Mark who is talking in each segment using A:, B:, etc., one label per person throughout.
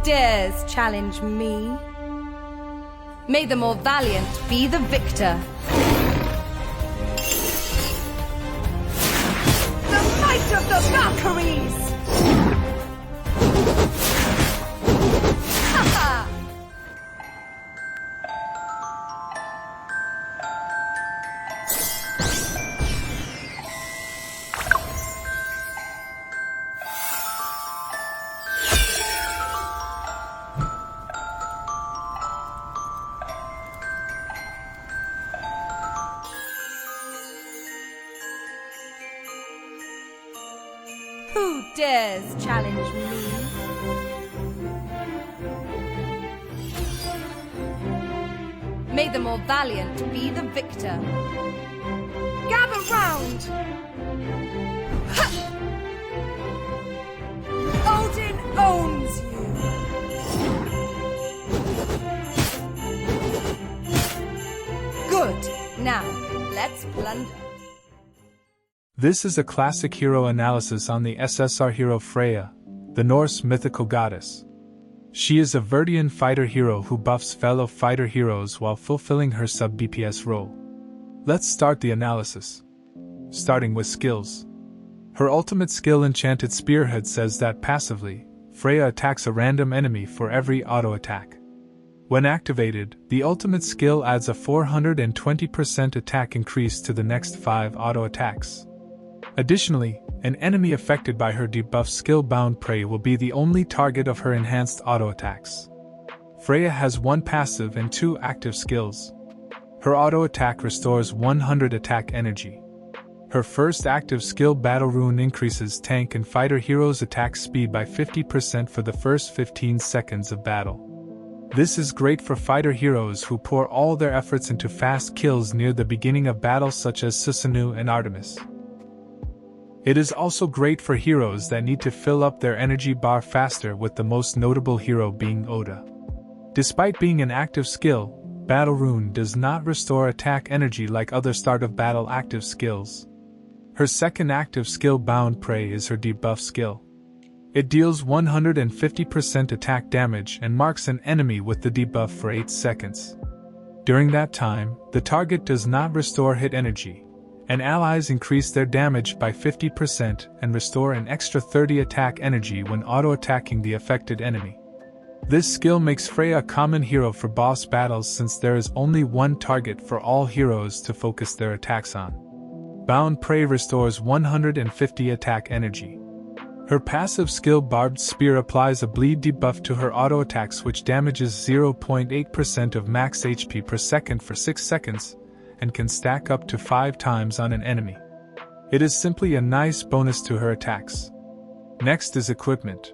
A: dares challenge me? May the more valiant be the victor. The might of the Valkyries! Ha-ha! Who dares challenge me? May the more valiant be the victor. Gather round! Ha! Odin owns you! Good. Now, let's plunder.
B: This is a classic hero analysis on the SSR hero Freyja, the Norse mythical goddess. She is a Verdian fighter hero who buffs fellow fighter heroes while fulfilling her sub-BPS role. Let's start the analysis. Starting with skills. Her ultimate skill Enchanted Spearhead says that passively, Freyja attacks a random enemy for every auto-attack. When activated, the ultimate skill adds a 420% attack increase to the next 5 auto-attacks. Additionally, an enemy affected by her debuff skill Bound Prey will be the only target of her enhanced auto-attacks. Freyja has 1 passive and 2 active skills. Her auto-attack restores 100 attack energy. Her first active skill Battle Rune increases tank and fighter heroes' attack speed by 50% for the first 15 seconds of battle. This is great for fighter heroes who pour all their efforts into fast kills near the beginning of battle such as Susanoo and Artemis. It is also great for heroes that need to fill up their energy bar faster, with the most notable hero being Oda. Despite being an active skill, Battle Rune does not restore attack energy like other start of battle active skills. Her second active skill Bound Prey is her debuff skill. It deals 150% attack damage and marks an enemy with the debuff for 8 seconds. During that time, the target does not restore hit energy, and allies increase their damage by 50% and restore an extra 30 attack energy when auto-attacking the affected enemy. This skill makes Freyja a common hero for boss battles since there is only 1 target for all heroes to focus their attacks on. Bound Prey restores 150 attack energy. Her passive skill Barbed Spear applies a bleed debuff to her auto-attacks which damages 0.8% of max HP per second for 6 seconds, and can stack up to 5 times on an enemy. It is simply a nice bonus to her attacks. Next is equipment.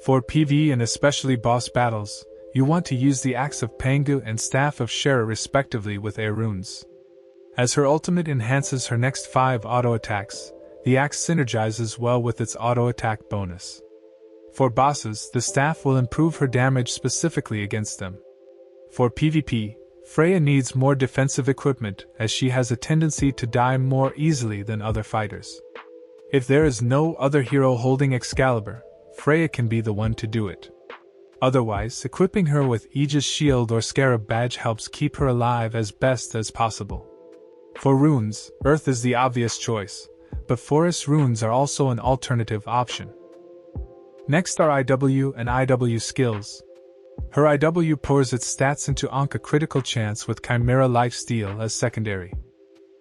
B: For PvE and especially boss battles, you want to use the Axe of Pangu and Staff of Shera respectively with air runes. As her ultimate enhances her next 5 auto-attacks, the axe synergizes well with its auto-attack bonus. For bosses, the staff will improve her damage specifically against them. For PvP, Freyja needs more defensive equipment as she has a tendency to die more easily than other fighters. If there is no other hero holding Excalibur, Freyja can be the one to do it. Otherwise, equipping her with Aegis Shield or Scarab Badge helps keep her alive as best as possible. For runes, Earth is the obvious choice, but Forest runes are also an alternative option. Next are IW and IW skills. Her IW pours its stats into Anka critical chance with Chimera lifesteal as secondary.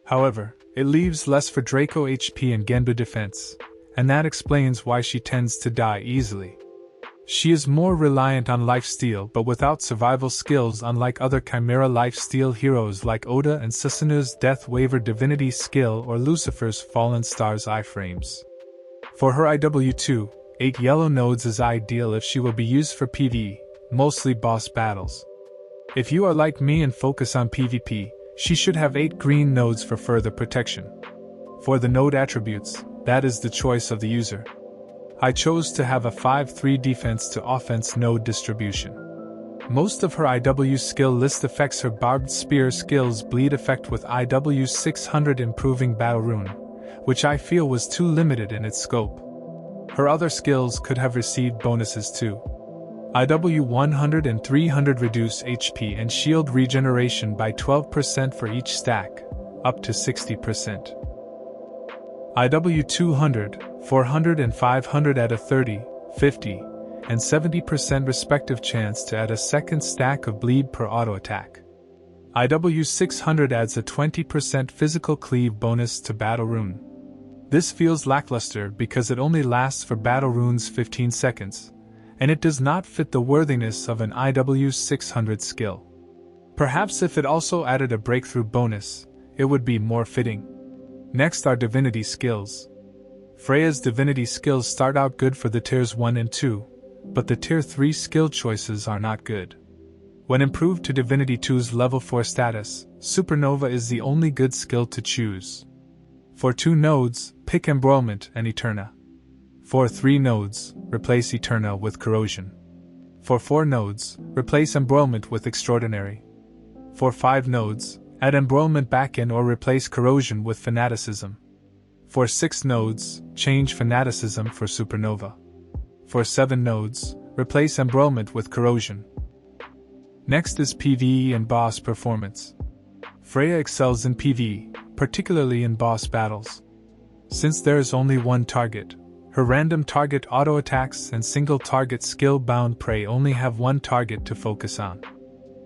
B: However, it leaves less for Draco HP and Genbu defense, and that explains why she tends to die easily. She is more reliant on lifesteal but without survival skills, unlike other Chimera lifesteal heroes like Oda and Susanoo's Death Waver Divinity skill or Lucifer's Fallen Stars iframes. For her IW2, 8 yellow nodes is ideal if she will be used for PvE, mostly boss battles. If you are like me and focus on PvP, she should have 8 green nodes for further protection. For the node attributes, that is the choice of the user. I chose to have a 5-3 defense to offense node distribution. Most of her IW skill list affects her Barbed Spear skill's bleed effect with IW 600 improving Battle Rune, which I feel was too limited in its scope. Her other skills could have received bonuses too. IW 100 and 300 reduce HP and shield regeneration by 12% for each stack, up to 60%. IW 200, 400 and 500 add a 30, 50, and 70% respective chance to add a second stack of bleed per auto attack. IW 600 adds a 20% physical cleave bonus to battle rune. This feels lackluster because it only lasts for battle runes 15 seconds, and it does not fit the worthiness of an IW 600 skill. Perhaps if it also added a breakthrough bonus, it would be more fitting. Next are divinity skills. Freyja's divinity skills start out good for the tiers 1 and 2, but the tier 3 skill choices are not good. When improved to Divinity 2's level 4 status, Supernova is the only good skill to choose. For 2 nodes, pick Embroilment and Eterna. For 3 nodes, replace Eterna with Corrosion. For 4 nodes, replace Embroilment with Extraordinary. For 5 nodes, add Embroilment back in or replace Corrosion with Fanaticism. For 6 nodes, change Fanaticism for Supernova. For 7 nodes, replace Embroilment with Corrosion. Next is PvE and boss performance. Freyja excels in PvE, particularly in boss battles. Since there is only one target, her random target auto attacks and single target skill-bound prey only have one target to focus on.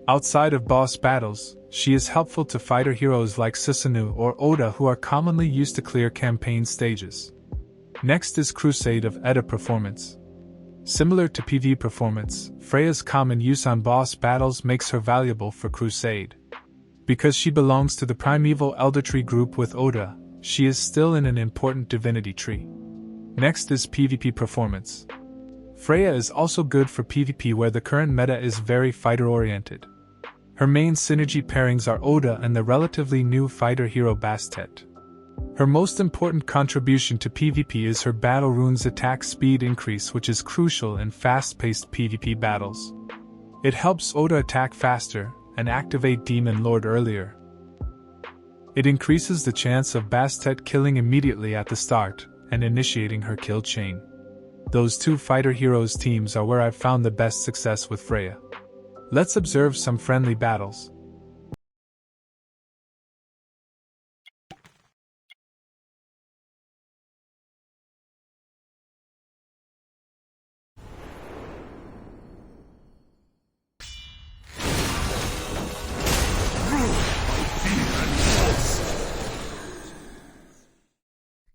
B: Outside of boss battles, she is helpful to fighter heroes like Susanoo or Oda who are commonly used to clear campaign stages. Next is Crusade of Edda performance. Similar to PvE performance, Freyja's common use on boss battles makes her valuable for Crusade. Because she belongs to the primeval Elder Tree group with Oda, she is still in an important divinity tree. Next is PvP performance. Freyja is also good for PvP where the current meta is very fighter-oriented. Her main synergy pairings are Oda and the relatively new fighter hero Bastet. Her most important contribution to PvP is her battle runes attack speed increase, which is crucial in fast-paced PvP battles. It helps Oda attack faster and activate Demon Lord earlier. It increases the chance of Bastet killing immediately at the start and initiating her kill chain. Those 2 fighter heroes teams are where I've found the best success with Freyja. Let's observe some friendly battles.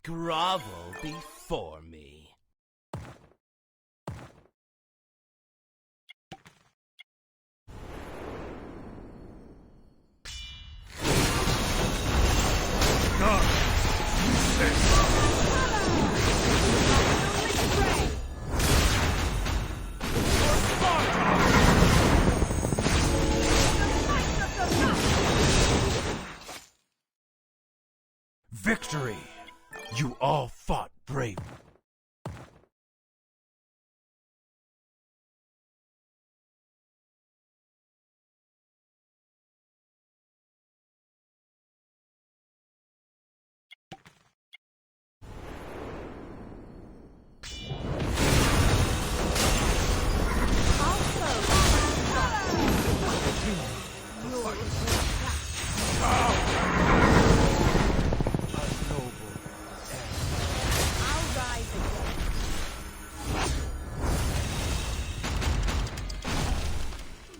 C: Grovel before me. Victory! You all fought brave.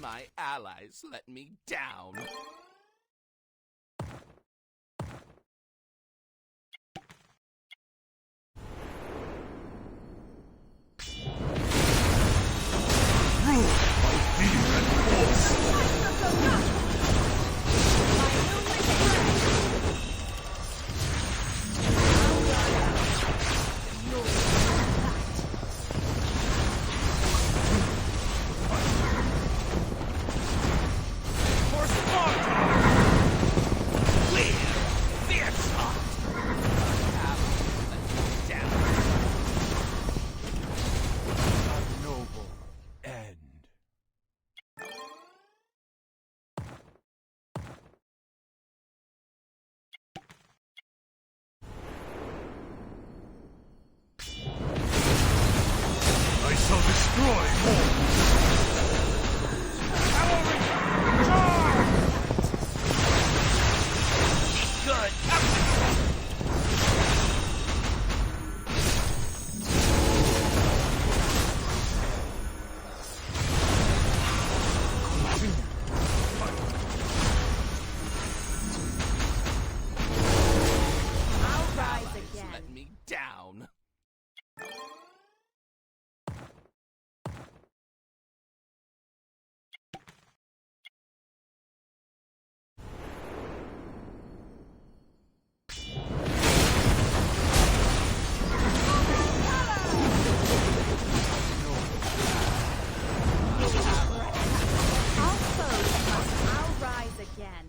C: My allies let me down. For Sparta!
A: I'll rise again.
C: Let me down.
A: I'll rise again.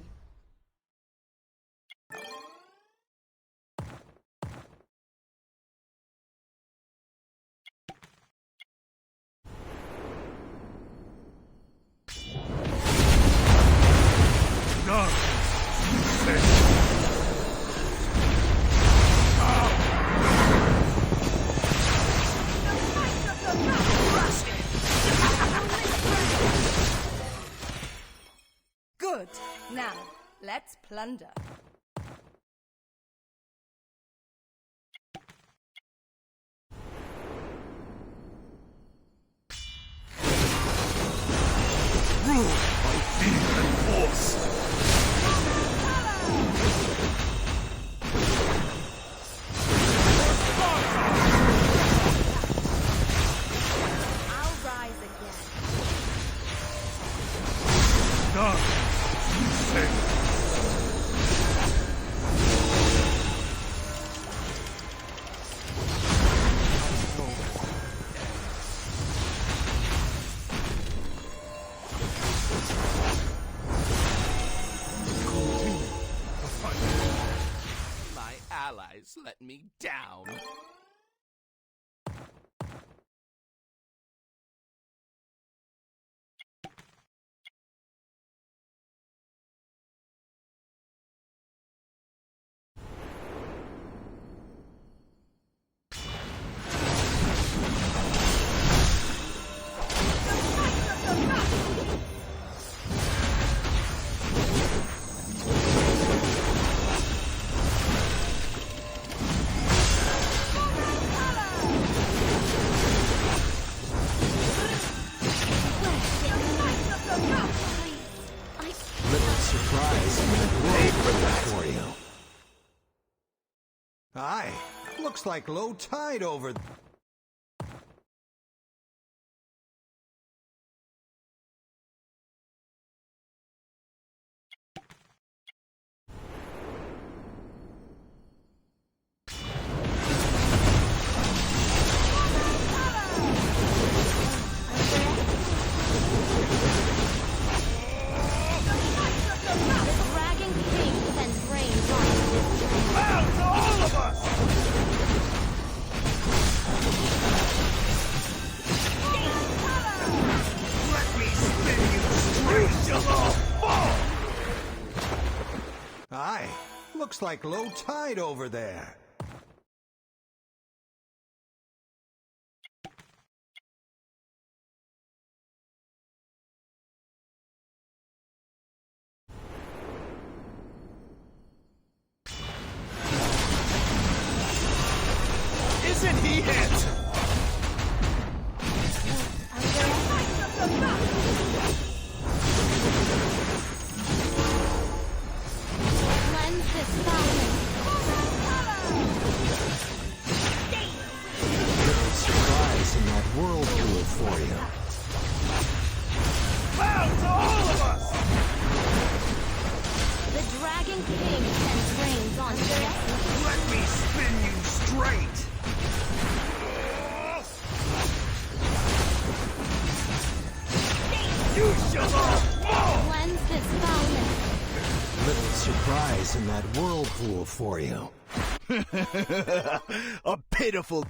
A: Good. Now, let's plunder.
C: Rule by fear and force.
A: I'll rise again.
C: My allies let me down.
D: Aye, looks like low tide over.
A: Dragon King sends rain on.
C: Out to all of us! Let me spin you straight till all fall!
D: Aye, looks like low tide over there.
C: Isn't he it?
A: Cleanse this fountain.
D: Little surprise in that whirlpool for you.
C: Out to all of us!
A: The Dragon King sends rains on death.
C: Let me spin you straight! You shall all fall!
A: Cleanse this fountain.
D: Little surprise in that whirlpool for you.
C: A pitiful...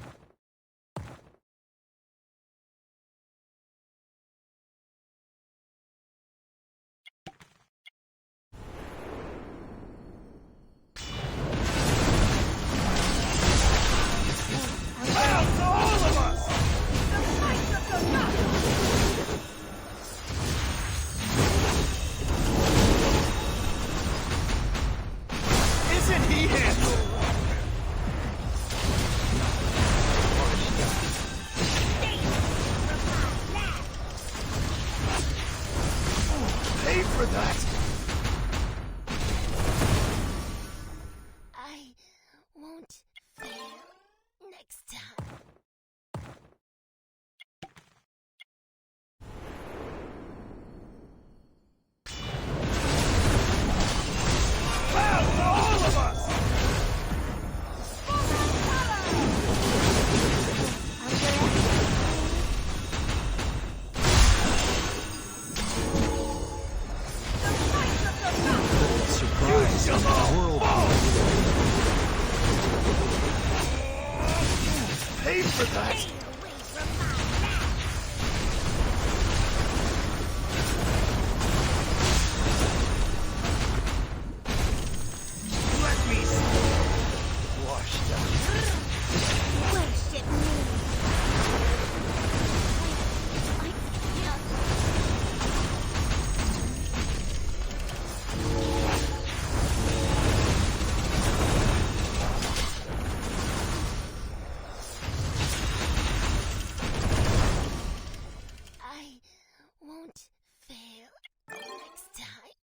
C: Out to all of us! Isn't
D: surprise in that whirlpool.
C: Pay for that! Let me washed up.
E: Worship me. I can't. I won't fail next time.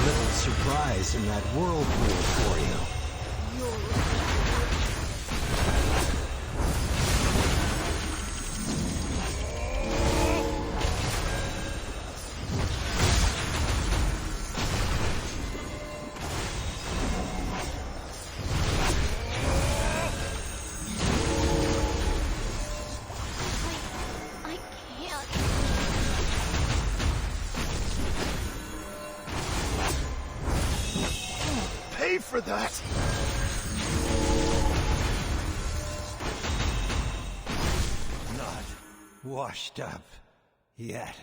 D: Little surprise in that whirlpool for you.
E: I can't.
C: Pay for that! Not washed up yet.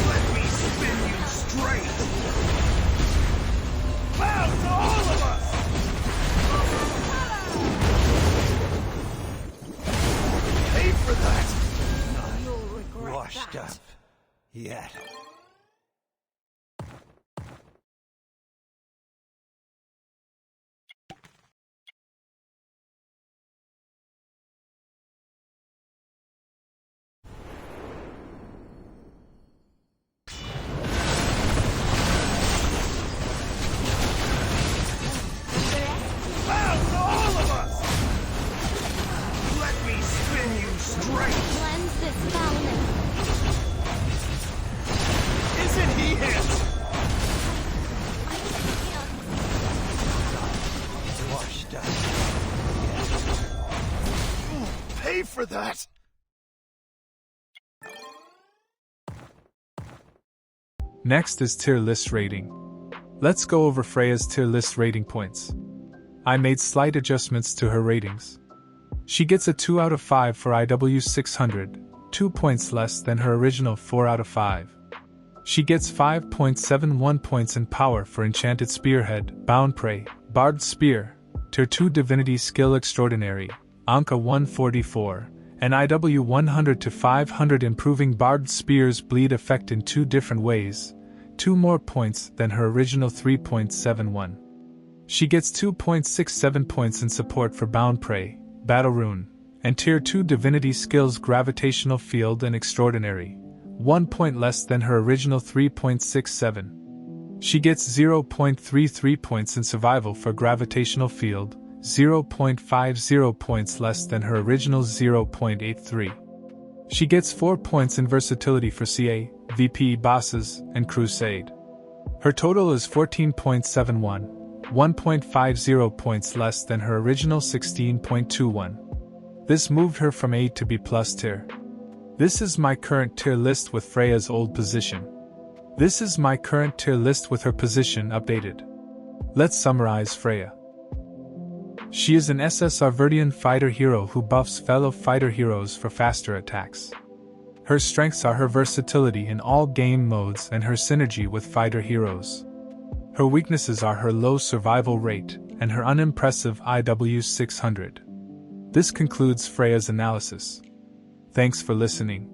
C: Let me spin you straight! Bow to all of us! Pay for that!
E: You'll regret
C: Washed
E: that.
C: up yet. Bow to all of us! Let me spin you straight!
E: Cleanse this foulness.
C: Isn't he hit?
E: I can't.
C: Washed up. Pay for that!
B: Next is tier list rating. Let's go over Freyja's tier list rating points. I made slight adjustments to her ratings. She gets a 2 out of 5 for IW 600, 2 points less than her original 4 out of 5. She gets 5.71 points in power for Enchanted Spearhead, Bound Prey, Barbed Spear, Tier 2 Divinity Skill Extraordinary, Anka 144, and IW 100 to 500, improving Barbed Spear's bleed effect in 2 different ways, 2 more points than her original 3.71. She gets 2.67 points in support for Bound Prey, Battle Rune, and Tier 2 Divinity Skills Gravitational Field and Extraordinary, 1 point less than her original 3.67. She gets 0.33 points in Survival for Gravitational Field, 0.50 points less than her original 0.83. She gets 4 points in Versatility for CA, VP Bosses, and Crusade. Her total is 14.71, 1.50 points less than her original 16.21. This moved her from A to B+ tier. This is my current tier list with Freyja's old position. This is my current tier list with her position updated. Let's summarize Freyja. She is an SSR Verdian fighter hero who buffs fellow fighter heroes for faster attacks. Her strengths are her versatility in all game modes and her synergy with fighter heroes. Her weaknesses are her low survival rate and her unimpressive IW 600. This concludes Freyja's analysis. Thanks for listening.